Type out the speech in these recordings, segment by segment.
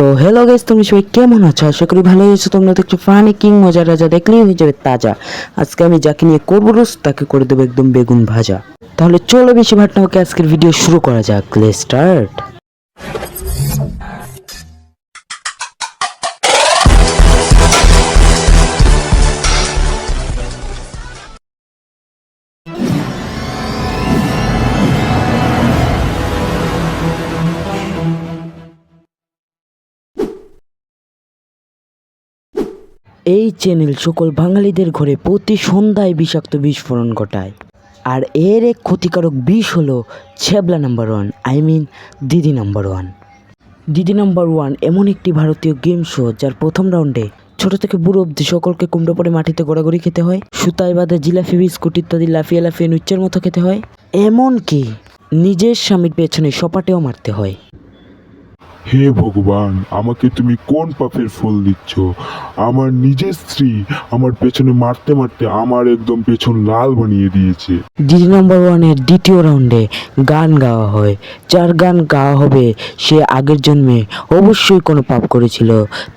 তো hello guys, তুমি সবাই কেমন আছো? আশা করি ভালোই আছো। তোমরা তো একটু ফানি কিং মজা রাজা দেখলেই হয়ে যাবে তাজা। আজকে আমি যাকে নিয়ে করবো রোজ তাকে করে দেবো একদম বেগুন ভাজা। তাহলে চলো বেশি ভাট না হোক, আজকের ভিডিও শুরু করা যাক। Let's start. এই চ্যানেল সকল বাঙালিদের ঘরে প্রতি সন্ধ্যায় বিষাক্ত বিস্ফোরণ ঘটায়। আর এর এক ক্ষতিকারক বিষ হলো ছ্যাবলা নাম্বার 1, দিদি নাম্বার 1। দিদি নাম্বার 1 এমন একটি ভারতীয় গেম শো যার প্রথম রাউন্ডে ছোট থেকে বুড়ো অব্দি সকলকে কুমড়ো পড়ে মাটিতে গড়াগড়ি খেতে হয়, সুতায় বাঁধা জিলাপি বিস্কুট ইত্যাদি লাফিয়ে লাফিয়ে নুচ্চের মতো খেতে হয়, এমনকি নিজের স্বামীর পেছনে সপাটেও মারতে হয়। হে ভগবান, আমাকে তুমি কোন পাপের ফল দিচ্ছ? আমার নিজের স্ত্রী আমার পেছনে মারতে মারতে আমার একদম পেছন লাল বানিয়ে দিয়েছে। দিদি নাম্বার 1-এর দ্বিতীয় রাউন্ডে গান গাওয়া হয়। যার গান গাওয়া হবে সে আগের জন্মে অবশ্যই কোনো পাপ করেছিল,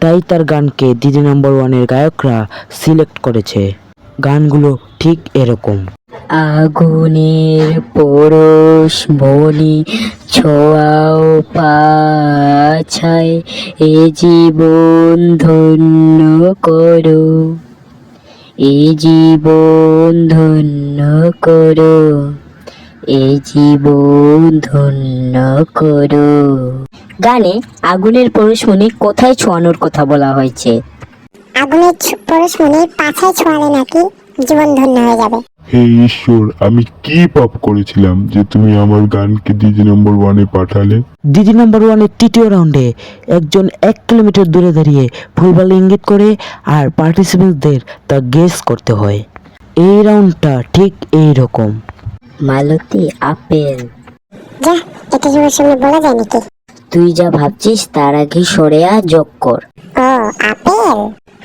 তাই তার গানকে দিদি নাম্বার 1-এর গায়করা সিলেক্ট করেছে। গানগুলো ঠিক এরকম: আগুনের পরশ বনি ছোঁয়াও পাছায়, এ জীবন ধন্য করো, এ জীবন ধন্য করো, এ জীবন ধন্য করো। গানে আগুনের পরশমণি কোথায় ছোঁয়ানোর কথা বলা হয়েছে? আগুনের পরশমণি পাছায় ছোঁয়ালে নাকি জীবন ধন্য হয়ে যাবে। হে ঈশ্বর, আমি কি পাপ করেছিলাম যে তুমি আমার গানকে দিদি নম্বর 1-এ পাঠালে? দিদি নাম্বার 1-এর তৃতীয় রাউন্ডে একজন 1 কিলোমিটার দূরে দাঁড়িয়ে ভুলভাল ইঙ্গিত করে আর পার্টিসিপেন্টদের তা গেস করতে হয়। এই রাউন্ডটা ঠিক এই রকম: মালতী আপেল। যা, এটা সবার সামনে বলা যায় নাকি? তুই যা ভাবছিস তার আগে সরে যোগ কর। ও আপেল,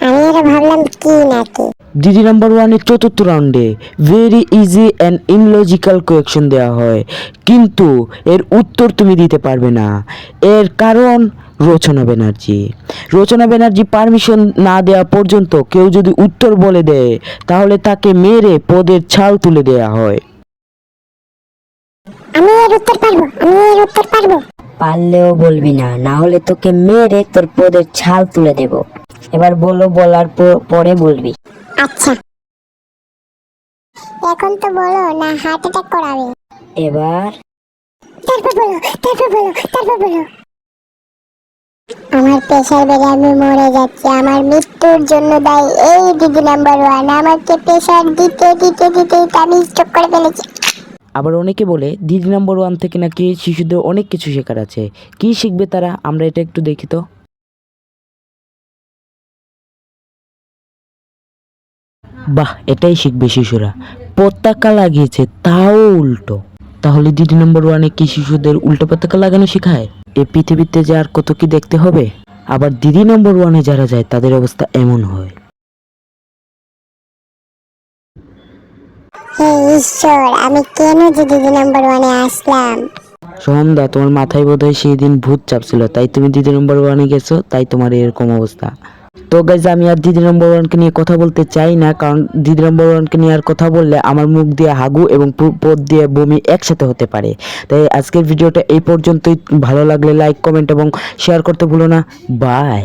আমি আরো ভাবলাম কি নাকি। দিদি নাম্বার 1-এর চতুর্থ রাউন্ডে ভেরি ইজি অ্যান্ড ইনলজিক্যাল কোয়েকশন দেওয়া হয়, কিন্তু এর উত্তর তুমি দিতে পারবে না। এর কারণ রচনা ব্যানার্জি পারমিশন না দেওয়া পর্যন্ত কেউ যদি উত্তর বলে দেয় তাহলে তাকে মেরে পদের ছাল তুলে দেওয়া হয়। আমি এর উত্তর পারবো। পারলেও বলবি না, না হলে তোকে মেরে তোর পদের ছাল তুলে দেব। এবার বলো, বলার পরে বলবি। আচ্ছা, এখন তো বলো না হার্ট অ্যাটাক করাবে। এবার তারপর বলো। আমার প্রেশার বেড়ে আমি মরে যাচ্ছি। আমার মৃত্যুর জন্য দায়ী এই দিদি নাম্বার 1। আমাকে প্রেশার দিতে আমি স্ট্রোক করে ফেলেছি। আবার অনেকে বলে দিদি নাম্বার 1 থেকে নাকি শিশুদের অনেক কিছু শেখার আছে। কি শিখবে তারা? আমরা এটা একটু দেখি তো। বাহ, এটাই শিখবে শিশুরা। পতাকা লাগিয়েছে তাও উল্টো। তাহলে দিদি নাম্বার 1-এ কি শিশুদের উল্টো পতাকা লাগানো শেখায়? এই পৃথিবীতে যে আর কত কি দেখতে হবে। আবার দিদি নাম্বার 1-এ যারা যায় তাদের অবস্থা এমন হয়। হে ঈশ্বর, আমি কেন যে দিদি নাম্বার 1-এ আসলাম? সোহমদা, তোমার মাথায় বোধহয় সেই দিন ভূত চাপছিল, তাই তুমি দিদি নম্বর 1-এ গেছো, তাই তোমার এরকম অবস্থা। তো গাইজ, আমি আর দিদি নম্বর 1-কে নিয়ে কথা বলতে চাই না, কারণ দিদি নম্বর 1-কে নিয়ে আর কথা বললে আমার মুখ দিয়ে হাগু এবং পদ দিয়ে বমি একসাথে হতে পারে। তাই আজকের ভিডিওটা এই পর্যন্তই। ভালো লাগলে লাইক, কমেন্ট এবং শেয়ার করতে ভুলো না। বাই।